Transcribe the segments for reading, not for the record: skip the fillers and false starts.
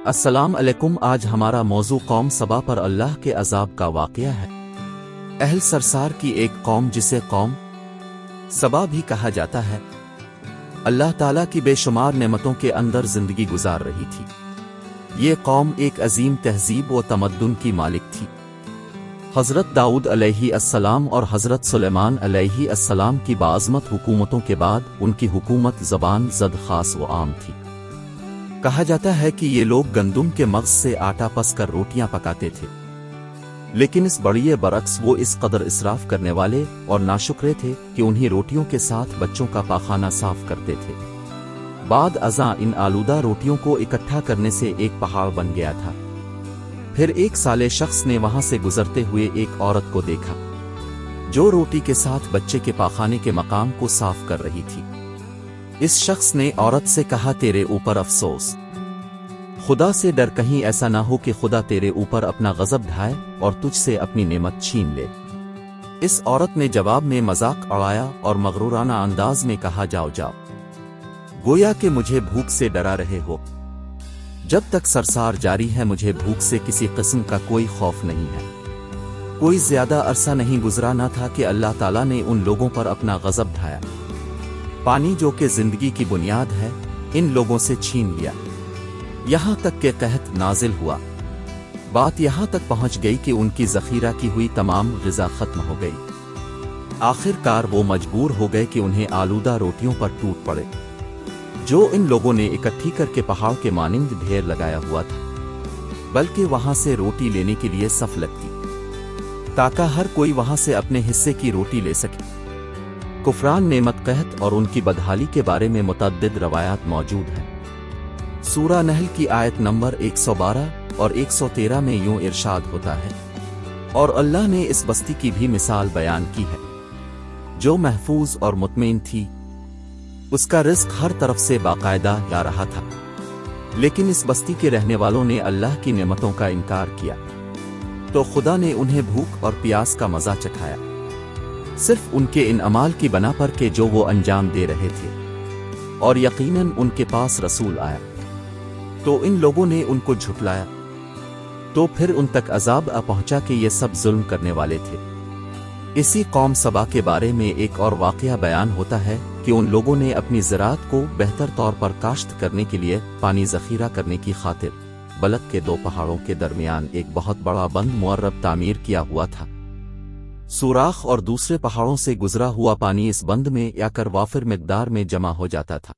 السلام علیکم۔ آج ہمارا موضوع قوم سبا پر اللہ کے عذاب کا واقعہ ہے۔ اہل سرسار کی ایک قوم جسے قوم سبا بھی کہا جاتا ہے، اللہ تعالیٰ کی بے شمار نعمتوں کے اندر زندگی گزار رہی تھی۔ یہ قوم ایک عظیم تہذیب و تمدن کی مالک تھی۔ حضرت داؤد علیہ السلام اور حضرت سلیمان علیہ السلام کی باعظمت حکومتوں کے بعد ان کی حکومت زبان زد خاص و عام تھی۔ کہا جاتا ہے کہ یہ لوگ گندم کے مغز سے آٹا پس کر روٹیاں پکاتے تھے، لیکن اس بڑیے برعکس وہ اس قدر اسراف کرنے والے اور ناشکرے تھے کہ انہی روٹیوں کے ساتھ بچوں کا پاخانہ صاف کرتے تھے۔ بعد ازاں ان آلودہ روٹیوں کو اکٹھا کرنے سے ایک پہاڑ بن گیا تھا۔ پھر ایک سالے شخص نے وہاں سے گزرتے ہوئے ایک عورت کو دیکھا جو روٹی کے ساتھ بچے کے پاخانے کے مقام کو صاف کر رہی تھی۔ اس شخص نے عورت سے کہا، تیرے اوپر افسوس، خدا سے ڈر، کہیں ایسا نہ ہو کہ خدا تیرے اوپر اپنا غضب ڈھائے اور تجھ سے اپنی نعمت چھین لے۔ اس عورت نے جواب میں مذاق اڑایا اور مغرورانہ انداز میں کہا، جاؤ جاؤ، گویا کہ مجھے بھوک سے ڈرا رہے ہو۔ جب تک سرسار جاری ہے مجھے بھوک سے کسی قسم کا کوئی خوف نہیں ہے۔ کوئی زیادہ عرصہ نہیں گزرا نہ تھا کہ اللہ تعالیٰ نے ان لوگوں پر اپنا غضب ڈھایا۔ پانی جو کہ زندگی کی بنیاد ہے ان لوگوں سے چھین لیا، یہاں تک کہ قحط نازل ہوا۔ بات یہاں تک پہنچ گئی کہ ان کی ذخیرہ کی ہوئی تمام غذا ختم ہو گئی۔ آخر کار وہ مجبور ہو گئے کہ انہیں آلودہ روٹیوں پر ٹوٹ پڑے جو ان لوگوں نے اکٹھی کر کے پہاڑ کے مانند ڈھیر لگایا ہوا تھا، بلکہ وہاں سے روٹی لینے کے لیے صف لگتی تاکہ ہر کوئی وہاں سے اپنے حصے کی روٹی لے سکے۔ کفران نعمت، قحط اور ان کی بدحالی کے بارے میں متعدد روایات موجود ہیں۔ سورہ نحل کی آیت نمبر 112 اور 113 میں یوں ارشاد ہوتا ہے، اور اللہ نے اس بستی کی بھی مثال بیان کی ہے جو محفوظ اور مطمئن تھی، اس کا رزق ہر طرف سے باقاعدہ آ رہا تھا، لیکن اس بستی کے رہنے والوں نے اللہ کی نعمتوں کا انکار کیا تو خدا نے انہیں بھوک اور پیاس کا مزہ چکھایا، صرف ان کے ان اعمال کی بنا پر کہ جو وہ انجام دے رہے تھے، اور یقیناً ان کے پاس رسول آیا تو ان لوگوں نے ان کو جھٹلایا، تو پھر ان تک عذاب آ پہنچا کہ یہ سب ظلم کرنے والے تھے۔ اسی قوم سبا کے بارے میں ایک اور واقعہ بیان ہوتا ہے کہ ان لوگوں نے اپنی زراعت کو بہتر طور پر کاشت کرنے کے لیے پانی ذخیرہ کرنے کی خاطر بلک کے دو پہاڑوں کے درمیان ایک بہت بڑا بند معرب تعمیر کیا ہوا تھا۔ سوراخ اور دوسرے پہاڑوں سے گزرا ہوا پانی اس بند میں یا کر وافر مقدار میں جمع ہو جاتا تھا۔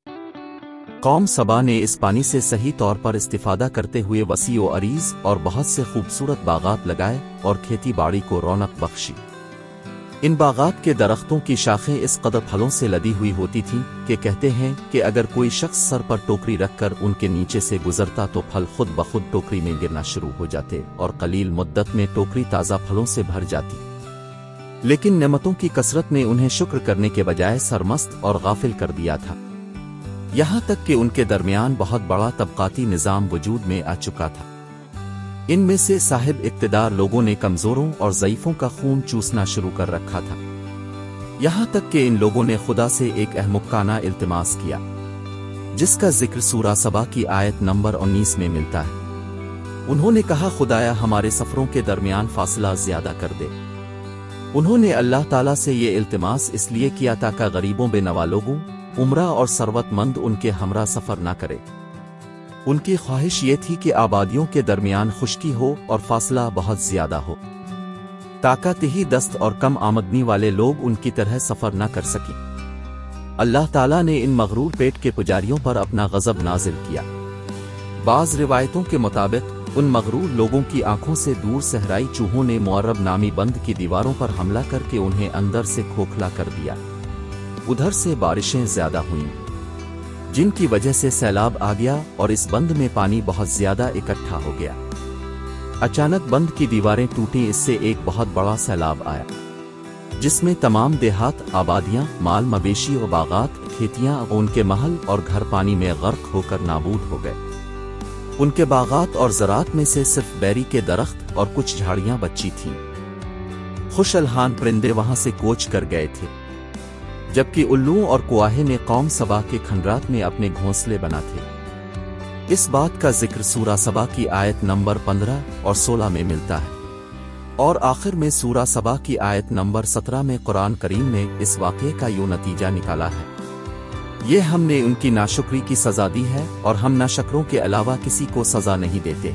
قوم سبا نے اس پانی سے صحیح طور پر استفادہ کرتے ہوئے وسیع و عریض اور بہت سے خوبصورت باغات لگائے اور کھیتی باڑی کو رونق بخشی۔ ان باغات کے درختوں کی شاخیں اس قدر پھلوں سے لدی ہوئی ہوتی تھیں کہ کہتے ہیں کہ اگر کوئی شخص سر پر ٹوکری رکھ کر ان کے نیچے سے گزرتا تو پھل خود بخود ٹوکری میں گرنا شروع ہو جاتے اور قلیل مدت میں ٹوکری تازہ پھلوں سے بھر جاتی۔ لیکن نعمتوں کی کثرت نے انہیں شکر کرنے کے بجائے سرمست اور غافل کر دیا تھا، یہاں تک کہ ان کے درمیان بہت بڑا طبقاتی نظام وجود میں آ چکا تھا۔ ان میں سے صاحب اقتدار لوگوں نے کمزوروں اور ضعیفوں کا خون چوسنا شروع کر رکھا تھا، یہاں تک کہ ان لوگوں نے خدا سے ایک احمقانہ التماس کیا جس کا ذکر سورہ سبا کی آیت نمبر 19 میں ملتا ہے۔ انہوں نے کہا، خدایا ہمارے سفروں کے درمیان فاصلہ زیادہ کر دے۔ انہوں نے اللہ تعالیٰ سے یہ التماس اس لیے کیا تاکہ غریبوں بے نوا لوگوں، عمرہ اور ثروت مند ان کے ہمراہ سفر نہ کرے۔ ان کی خواہش یہ تھی کہ آبادیوں کے درمیان خشکی ہو اور فاصلہ بہت زیادہ ہو تاکہ تہی دست اور کم آمدنی والے لوگ ان کی طرح سفر نہ کر سکیں۔ اللہ تعالیٰ نے ان مغرور پیٹ کے پجاریوں پر اپنا غضب نازل کیا۔ بعض روایتوں کے مطابق ان مغرور لوگوں کی آنکھوں سے دور صحرائی چوہوں نے معرب نامی بند کی دیواروں پر حملہ کر کے انہیں اندر سے کھوکھلا کر دیا۔ ادھر سے بارشیں زیادہ ہوئیں جن کی وجہ سے سیلاب آ گیا اور اس بند میں پانی بہت زیادہ اکٹھا ہو گیا۔ اچانک بند کی دیواریں ٹوٹیں، اس سے ایک بہت بڑا سیلاب آیا جس میں تمام دیہات، آبادیاں، مال مویشی و باغات، کھیتیاں، ان کے محل اور گھر پانی میں غرق ہو کر نابود ہو گئے۔ ان کے باغات اور زراعت میں سے صرف بیری کے درخت اور کچھ جھاڑیاں بچی تھیں۔ خوش الحان پرندے وہاں سے کوچ کر گئے تھے، جبکہ الو اور کواہے نے قوم سبا کے کھنڈرات میں اپنے گھونسلے بنا تھے۔ اس بات کا ذکر سورہ سبا کی آیت نمبر 15 اور 16 میں ملتا ہے، اور آخر میں سورہ سبا کی آیت نمبر 17 میں قرآن کریم نے اس واقعے کا یوں نتیجہ نکالا ہے: یہ ہم نے ان کی ناشکری کی سزا دی ہے اور ہم ناشکروں کے علاوہ کسی کو سزا نہیں دیتے۔